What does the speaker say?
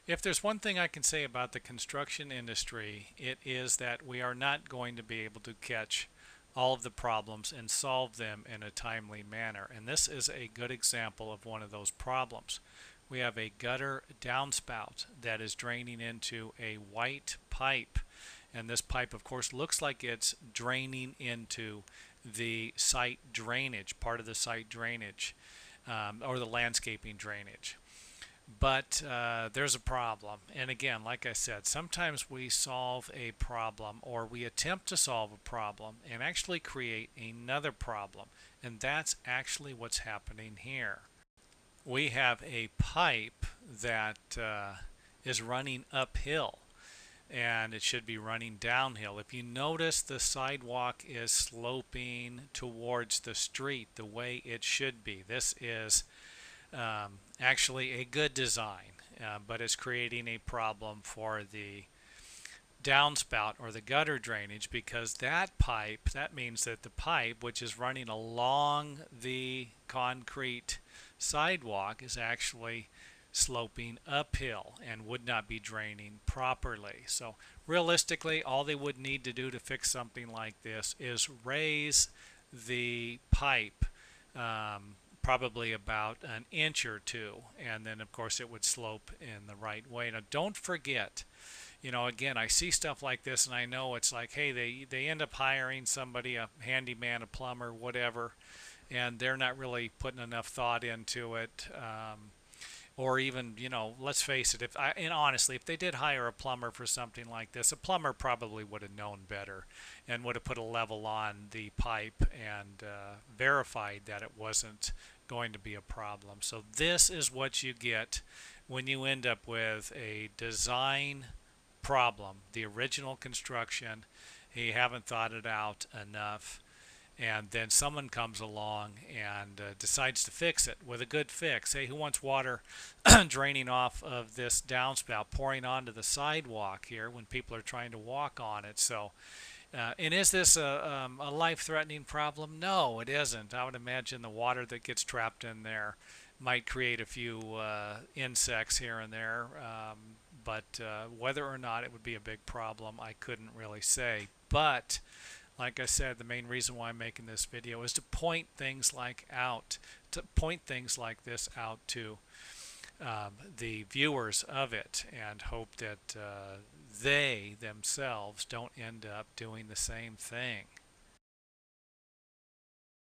If there's one thing I can say about the construction industry, it is that we are not going to be able to catch all of the problems and solve them in a timely manner. And this is a good example of one of those problems. We have a gutter downspout that is draining into a white pipe. And this pipe, of course, looks like it's draining into the site drainage, part of the site drainage, or the landscaping drainage. But there's a problem. And again, like I said, sometimes we solve a problem or we attempt to solve a problem and actually create another problem. And that's actually what's happening here. We have a pipe that is running uphill and it should be running downhill. If you notice, the sidewalk is sloping towards the street the way it should be. This is actually a good design, but it's creating a problem for the downspout or the gutter drainage because that pipe, that means that the pipe which is running along the concrete sidewalk is actually sloping uphill and would not be draining properly. So realistically, all they would need to do to fix something like this is raise the pipe probably about an inch or two, and then of course it would slope in the right way. Now don't forget, again, I see stuff like this and I know it's like, hey, they end up hiring somebody, a handyman, a plumber, whatever, and they're not really putting enough thought into it. Or even, let's face it, and honestly, if they did hire a plumber for something like this, a plumber probably would have known better and would have put a level on the pipe and verified that it wasn't going to be a problem. So this is what you get when you end up with a design problem, the original construction. You haven't thought it out enough, and then someone comes along and decides to fix it with a good fix. Hey, who wants water draining off of this downspout, pouring onto the sidewalk here when people are trying to walk on it? So, and is this a life-threatening problem? No, it isn't. I would imagine the water that gets trapped in there might create a few insects here and there, but whether or not it would be a big problem, I couldn't really say. But like I said, the main reason why I'm making this video is to point things like this out to the viewers of it, and hope that they themselves don't end up doing the same thing.